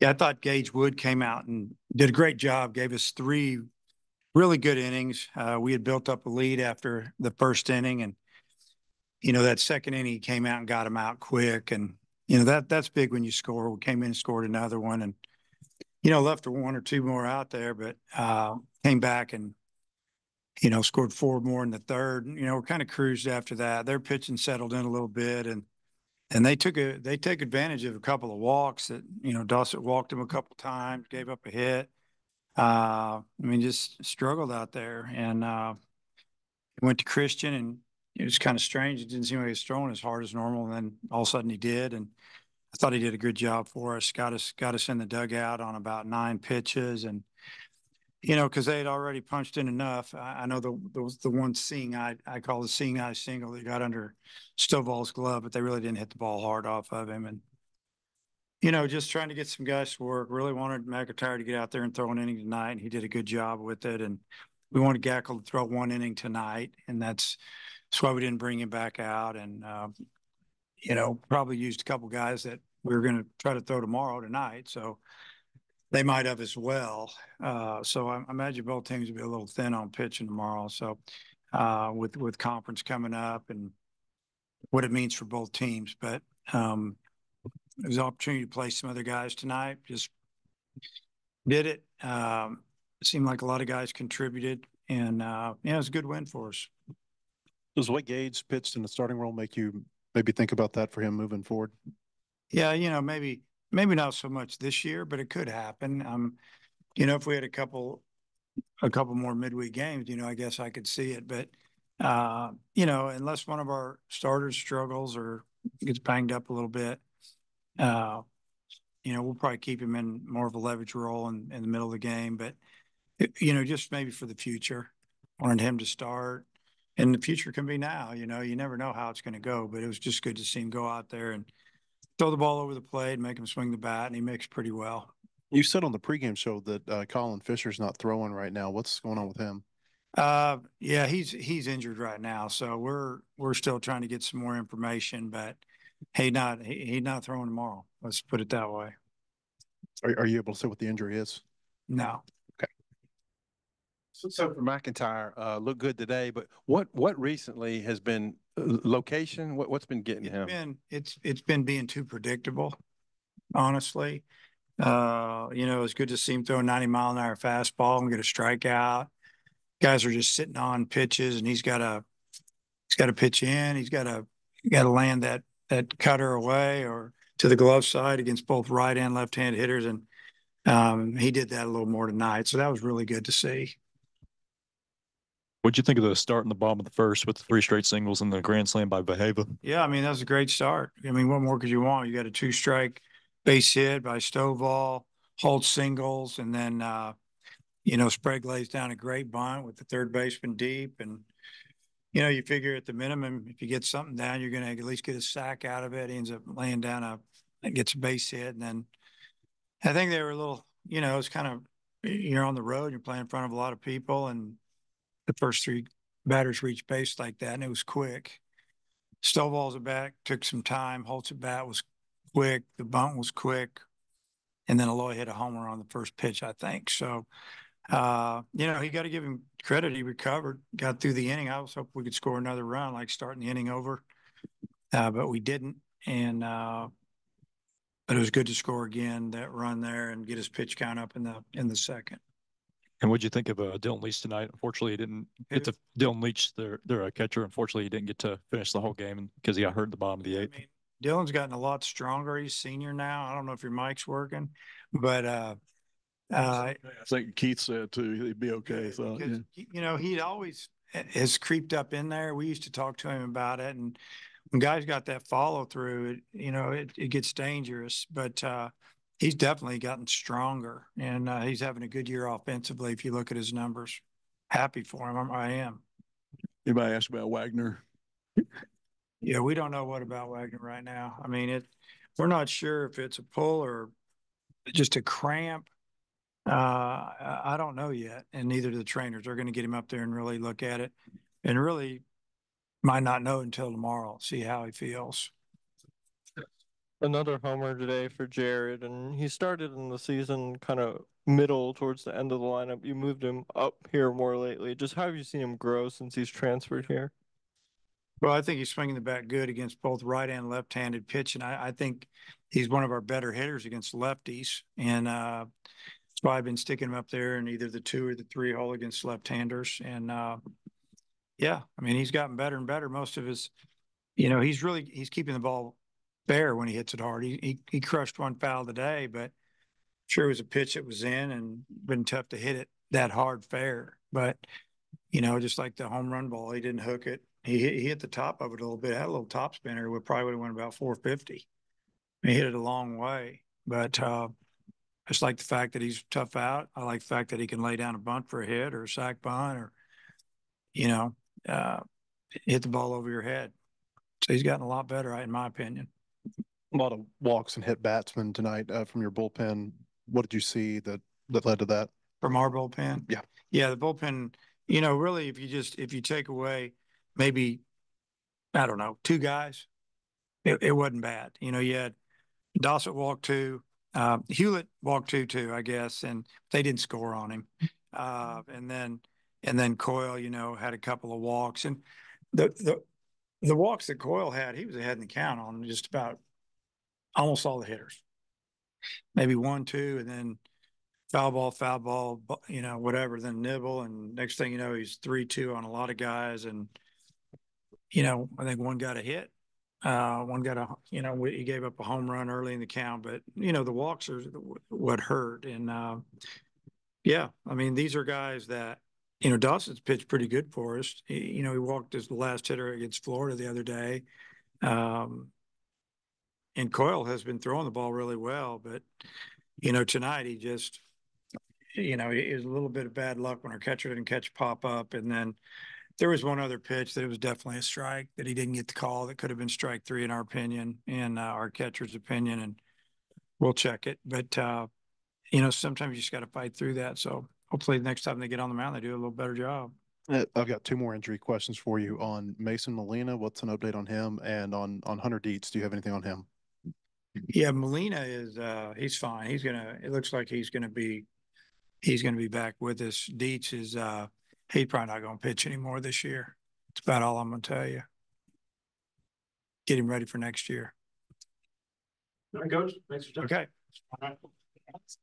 Yeah, I thought Gage Wood came out and did a great job, gave us three really good innings. We had built up a lead after the first inning, and that second inning he came out and got him out quick, and that's big when you score. We came in and scored another one, and left one or two more out there, but came back and scored four more in the third. We're kind of cruised after that. Their pitching settled in a little bit, and they take advantage of a couple of walks that Dawson walked him a couple times, gave up a hit. Just struggled out there, and went to Christian, and it was kind of strange. It didn't seem like he was throwing as hard as normal, and then all of a sudden he did, and I thought he did a good job for us. Got us in the dugout on about nine pitches, and because they had already punched in enough. I know the one seeing eye, I call the seeing eye single that got under Stovall's glove, but they really didn't hit the ball hard off of him, and just trying to get some guys to work. Really wanted McIntyre to get out there and throw an inning tonight, and he did a good job with it. And we wanted Gackle to throw one inning tonight, and that's why we didn't bring him back out. And probably used a couple guys that we were going to try to throw tomorrow tonight, so they might have as well. So I imagine both teams will be a little thin on pitching tomorrow. So with conference coming up and what it means for both teams, but it was an opportunity to play some other guys tonight. Just did it. It seemed like a lot of guys contributed, and it was a good win for us. Does what Gage pitched in the starting role make you maybe think about that for him moving forward? Yeah, maybe not so much this year, but it could happen. If we had a couple more midweek games, I guess I could see it. But unless one of our starters struggles or gets banged up a little bit, we'll probably keep him in more of a leverage role in the middle of the game. But, just maybe for the future, wanted him to start. And the future can be now. You never know how it's going to go. But it was just good to see him go out there and throw the ball over the plate, make him swing the bat, and he makes pretty well. You said on the pregame show that Colin Fisher's not throwing right now. What's going on with him? Yeah, he's injured right now, so we're still trying to get some more information. But he's not throwing tomorrow. Let's put it that way. Are you able to say what the injury is? No. Okay. So for McIntyre, looked good today, but what recently has been location? What's been getting him? It's been being too predictable, honestly. It's good to see him throw a 90-mile-an-hour fastball and get a strikeout. Guys are just sitting on pitches, and he's got to pitch in. He's got to land that cutter away or to the glove side against both right and left-hand hitters, and he did that a little more tonight. So that was really good to see. What'd you think of the start in the bottom of the first with the three straight singles and the grand slam by Vaheva? Yeah, that was a great start. What more could you want? You got a two-strike base hit by Stovall, Holt singles, and then Sprague lays down a great bunt with the third baseman deep, and you figure at the minimum, if you get something down, you're going to at least get a sack out of it. He ends up laying down gets a base hit, and then I think they were a little, it's kind of you're on the road, you're playing in front of a lot of people, and the first three batters reached base like that, and it was quick. Stovall's at bat took some time. Holt's at bat was quick. The bunt was quick, and then Eloy hit a homer on the first pitch, I think. So, he got to give him credit. He recovered, got through the inning. I was hoping we could score another run, like starting the inning over, but we didn't. And but it was good to score again that run there and get his pitch count up in the second. And what'd you think of Dylan Leach tonight? Unfortunately, he didn't get to Dylan Leach, their catcher. Unfortunately, he didn't get to finish the whole game because he got hurt at the bottom of the eighth. Dylan's gotten a lot stronger. He's senior now. I don't know if your mic's working, but I think Keith said too he'd be okay. So he always has creeped up in there. We used to talk to him about it, and when guys got that follow through, it gets dangerous. But he's definitely gotten stronger, and he's having a good year offensively. If you look at his numbers, happy for him. I am. Anybody ask about Wagner? Yeah, we don't know what about Wagner right now. We're not sure if it's a pull or just a cramp. I don't know yet, and neither do the trainers. They're going to get him up there and really look at it, and really might not know until tomorrow. See how he feels. Another homer today for Jared, and he started in the season kind of middle towards the end of the lineup. You moved him up here more lately. Just how have you seen him grow since he's transferred here? Well, I think he's swinging the bat good against both right and left-handed pitching. I think he's one of our better hitters against lefties, and that's why I've been sticking him up there in either the 2 or the 3 hole against left-handers. And yeah, I mean, he's gotten better and better. Most of his, he's keeping the ball fair when he hits it hard. He crushed one foul today, but sure it was a pitch that was in and been tough to hit it that hard fair. But just like the home run ball, he didn't hook it. He hit the top of it a little bit. Had a little top spinner. We probably would have went about 450. He hit it a long way, but I just like the fact that he's tough out. I like the fact that he can lay down a bunt for a hit or a sac bunt or hit the ball over your head. So he's gotten a lot better, in my opinion. A lot of walks and hit batsmen tonight from your bullpen. What did you see that led to that? From our bullpen? Yeah. Yeah, the bullpen, really, if you take away maybe, I don't know, 2 guys, it wasn't bad. You had Dossett walked 2, Hewlett walked 2 too, I guess, and they didn't score on him. And then Coyle, had a couple of walks, and the walks that Coyle had, he was ahead in the count on just about almost all the hitters. Maybe 1, 2, and then foul ball, whatever, then nibble. And next thing you know, he's 3-2 on a lot of guys. And, I think one got a hit. One got he gave up a home run early in the count, but, the walks are what hurt. And, yeah, I mean, these are guys that, Dawson's pitched pretty good for us. He walked as the last hitter against Florida the other day. And Coyle has been throwing the ball really well, but, tonight he just, it was a little bit of bad luck when our catcher didn't catch pop up. And then there was one other pitch that it was definitely a strike that he didn't get the call that could have been strike 3 in our opinion and our catcher's opinion. And we'll check it. But, sometimes you just got to fight through that. So hopefully next time they get on the mound, they do a little better job. I've got 2 more injury questions for you on Mason Molina. What's an update on him? And on Hunter Dietz, do you have anything on him? Yeah, Molina is he's fine. It looks like he's gonna be back with us. Dietz is he's probably not gonna pitch anymore this year. That's about all I'm gonna tell you. Get him ready for next year. All right, Coach. Thanks for Okay. All right.